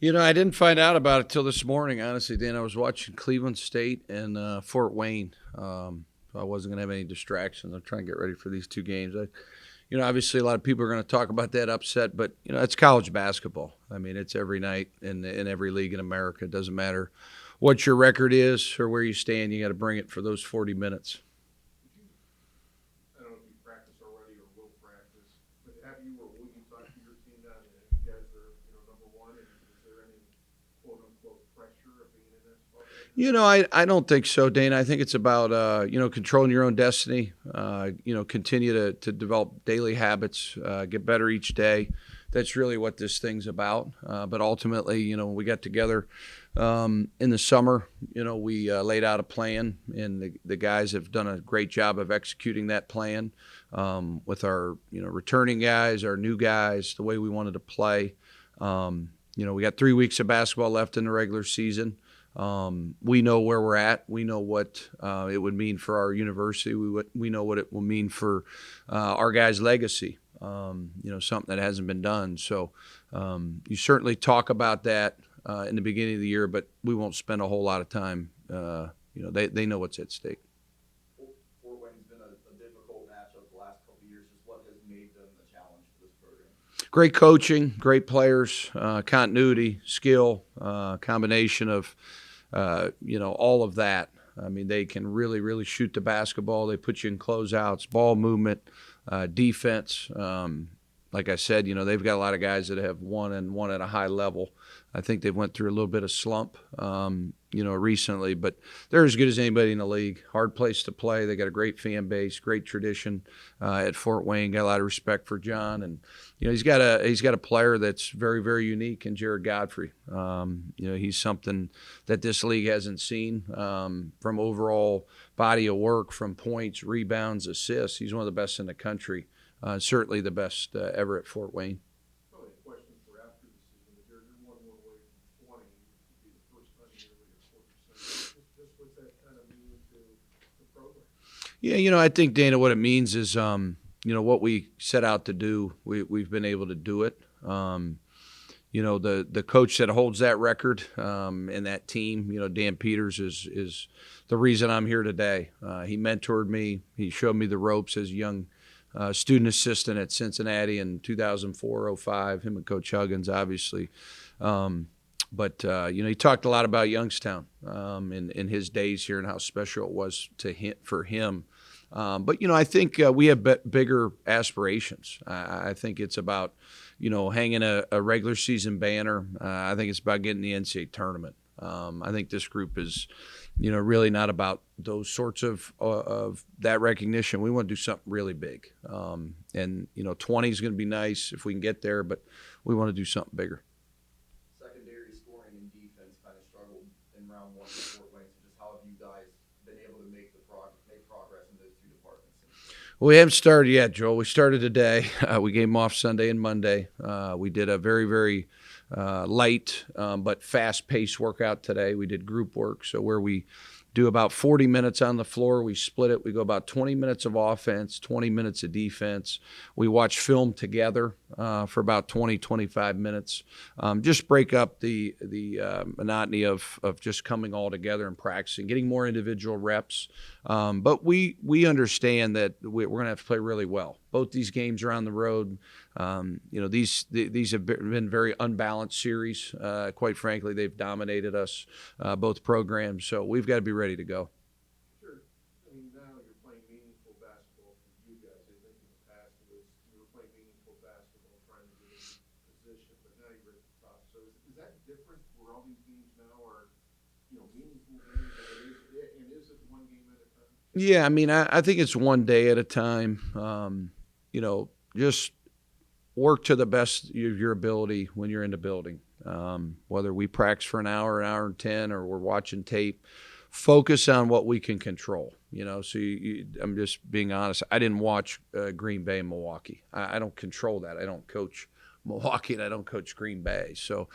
I didn't find out about it till this morning, honestly, Dan. I was watching Cleveland State and Fort Wayne. So I wasn't going to have any distractions. I'm trying to get ready for these two games. Obviously a lot of people are going to talk about that upset, but, it's college basketball. I mean, it's every night in every league in America. It doesn't matter what your record is or where you stand. You got to bring it for those 40 minutes. I don't know if you practice already or will practice, but have you or will you talk to your team now that you guys are, number one? And is there any quote unquote pressure of being in that spot? I don't think so, Dana. I think it's about, controlling your own destiny, continue to develop daily habits, get better each day. That's really what this thing's about. But ultimately, when we got together in the summer, we laid out a plan, and the guys have done a great job of executing that plan with our, returning guys, our new guys, the way we wanted to play. We got 3 weeks of basketball left in the regular season. We know where we're at. We know what it would mean for our university. We know what it will mean for our guys' legacy, something that hasn't been done. So you certainly talk about that in the beginning of the year, but we won't spend a whole lot of time. They know what's at stake. Fort Wayne's been a difficult matchup the last couple of years. Just what has made them a challenge for this program? Great coaching, great players, continuity, skill, combination of all of that. I mean, they can really, really shoot the basketball. They put you in closeouts, ball movement, defense. Like I said, they've got a lot of guys that have won at a high level. I think they went through a little bit of slump, recently, but they're as good as anybody in the league. Hard place to play. They got a great fan base, great tradition at Fort Wayne. Got a lot of respect for John, and he's got a player that's very, very unique in Jerrod Godfrey. He's something that this league hasn't seen from overall body of work, from points, rebounds, assists. He's one of the best in the country. Certainly the best ever at Fort Wayne. Probably a question for after the season, but you're 1 more away from 20. It would be the first time you're really at 40%. Just what's that kind of mean to the program? Yeah, I think, Dana, what it means is, what we set out to do, we've been able to do it. The coach that holds that record and that team, Dan Peters, is the reason I'm here today. He mentored me. He showed me the ropes as a young student assistant at Cincinnati in 2004-05, him and Coach Huggins, obviously. But he talked a lot about Youngstown in his days here and how special it was for him. But I think we have bigger aspirations. I think it's about, hanging a regular season banner. I think it's about getting the NCAA tournament. I think this group is, really not about those sorts of that recognition. We want to do something really big. 20 is going to be nice if we can get there, but we want to do something bigger. Secondary scoring and defense kind of struggled in round one for Fort Wayne. So just how have you guys been able to make progress in those two departments? Well, we haven't started yet, Joel. We started today. We gave them off Sunday and Monday. We did a very, very light but fast-paced workout today. We did group work, so where we do about 40 minutes on the floor. We split it. We go about 20 minutes of offense, 20 minutes of defense. We watch film together for about 20, 25 minutes. Just break up the monotony of just coming all together and practicing, getting more individual reps. But we understand that we're going to have to play really well. Both these games are on the road. These have been very unbalanced series. Quite frankly, they've dominated us, both programs. So we've got to be ready to go. Sure. I mean, now you're playing meaningful basketball for you guys. I think in the past you were playing meaningful basketball trying to get in position, but now you're at the top. So is that different where all these games now are, meaningful games? And is it one game at a time? Yeah, I mean, I think it's one day at a time. Just work to the best of your ability when you're in the building. Whether we practice for an hour and 10, or we're watching tape, focus on what we can control. So I'm just being honest. I didn't watch Green Bay and Milwaukee. I don't control that. I don't coach Milwaukee and I don't coach Green Bay. So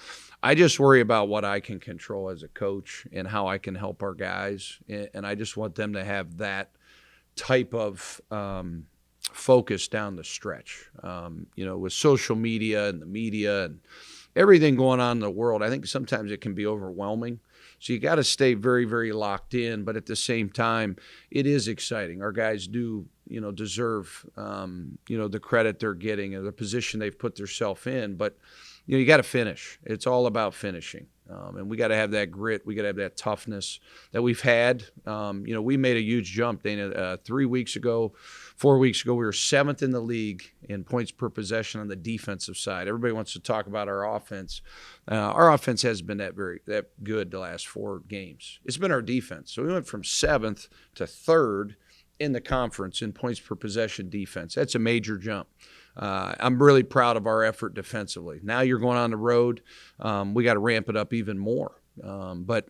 I just worry about what I can control as a coach and how I can help our guys. And I just want them to have that type of focus down the stretch. With social media and the media and everything going on in the world, I think sometimes it can be overwhelming. So you got to stay very, very locked in. But at the same time, it is exciting. Our guys do, deserve, the credit they're getting and the position they've put themselves in. But, you got to finish. It's all about finishing. And we got to have that grit. We got to have that toughness that we've had. We made a huge jump, Dana. 4 weeks ago, we were 7th in the league in points per possession on the defensive side. Everybody wants to talk about our offense. Our offense hasn't been that good the last 4 games. It's been our defense. So we went from 7th to 3rd in the conference in points per possession defense. That's a major jump. I'm really proud of our effort defensively. Now you're going on the road. We got to ramp it up even more. But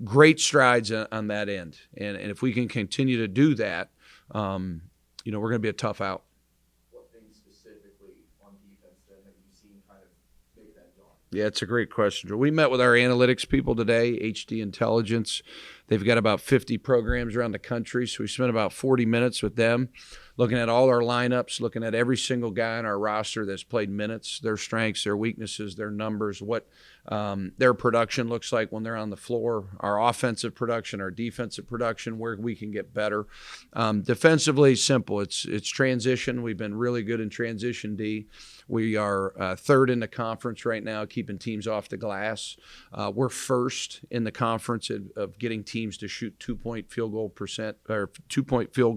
great strides on that end. And if we can continue to do that, we're going to be a tough out. What things specifically on defense then have you seen kind of make that jump? Yeah, it's a great question. We met with our analytics people today, HD Intelligence. They've got about 50 programs around the country, so we spent about 40 minutes with them looking at all our lineups, looking at every single guy on our roster that's played minutes, their strengths, their weaknesses, their numbers, what their production looks like when they're on the floor, our offensive production, our defensive production, where we can get better. Defensively, simple. It's transition. We've been really good in transition D. We are 3rd in the conference right now, keeping teams off the glass. We're 1st in the conference of getting teams to shoot 2-point field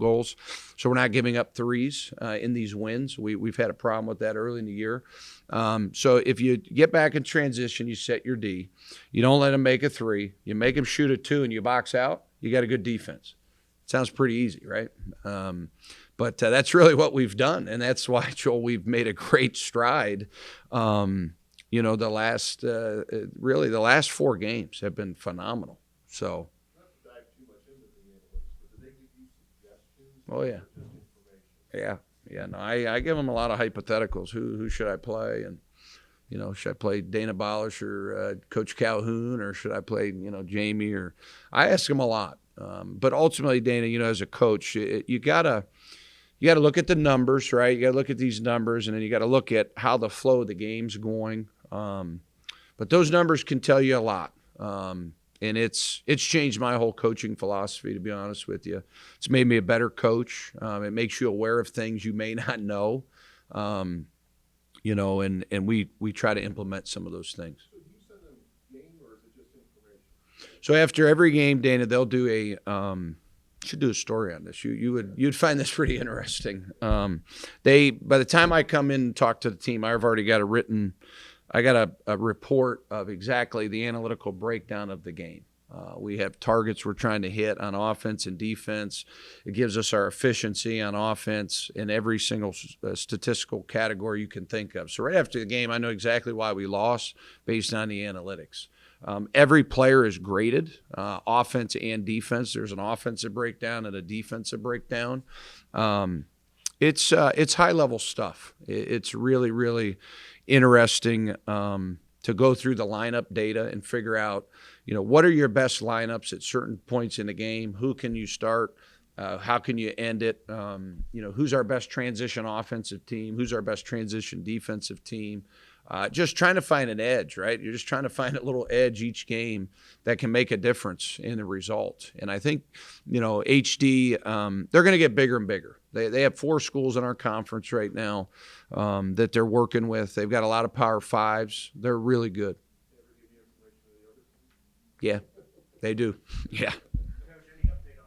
goals. So we're not giving up threes in these wins. We've had a problem with that early in the year. So if you get back in transition, you set your D. You don't let them make a 3. You make them shoot a 2 and you box out. You got a good defense. Sounds pretty easy, right? But that's really what we've done, and that's why, Joel, we've made a great stride. The last 4 games have been phenomenal. So, Not to dive too much into the analytics, but do they give you suggestions? oh yeah, Or just information? yeah. No, I give them a lot of hypotheticals. Who should I play? And should I play Dana Bolish or Coach Calhoun, or should I play Jamie? Or I ask them a lot. But ultimately, Dana, as a coach, you gotta look at the numbers, right? You gotta look at these numbers, and then you gotta look at how the flow of the game's going. But those numbers can tell you a lot. And it's changed my whole coaching philosophy, to be honest with you. It's made me a better coach. It makes you aware of things you may not know. And we try to implement some of those things. So do you send them game or is it just information? So after every game, Dana, they'll do should do a story on this. You'd find this pretty interesting. By the time I come in and talk to the team, I've already got a report of exactly the analytical breakdown of the game. We have targets we're trying to hit on offense and defense. It gives us our efficiency on offense in every single statistical category you can think of. So right after the game, I know exactly why we lost based on the analytics. Every player is graded, offense and defense. There's an offensive breakdown and a defensive breakdown. It's high-level stuff. It's really, really interesting to go through the lineup data and figure out, what are your best lineups at certain points in the game? Who can you start? How can you end it? Who's our best transition offensive team? Who's our best transition defensive team? Just trying to find an edge, right? You're just trying to find a little edge each game that can make a difference in the result. And I think, HD, they're going to get bigger and bigger. They have 4 schools in our conference right now that they're working with. They've got a lot of Power 5s. They're really good. They ever give you information on the other team? Yeah, they do. Yeah. Coach, any update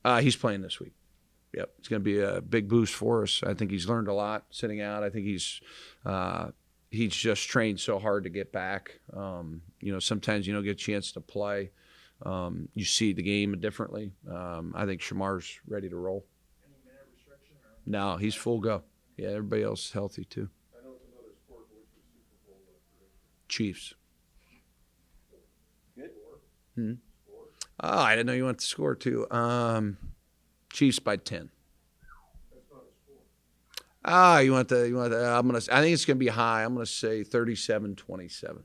on Mace? He's playing this week. Yep, it's going to be a big boost for us. I think he's learned a lot sitting out. I think he's just trained so hard to get back. Sometimes you don't get a chance to play. You see the game differently. I think Shamar's ready to roll. Any minute restriction? Or? No, he's full go. Yeah, everybody else is healthy too. I know it's another sport, but what's your Super Bowl prediction? Chiefs. Good. Score? Oh, I didn't know you went to score too. Chiefs by 10. That's not a score. I think it's going to be high. I'm going to say 37-27.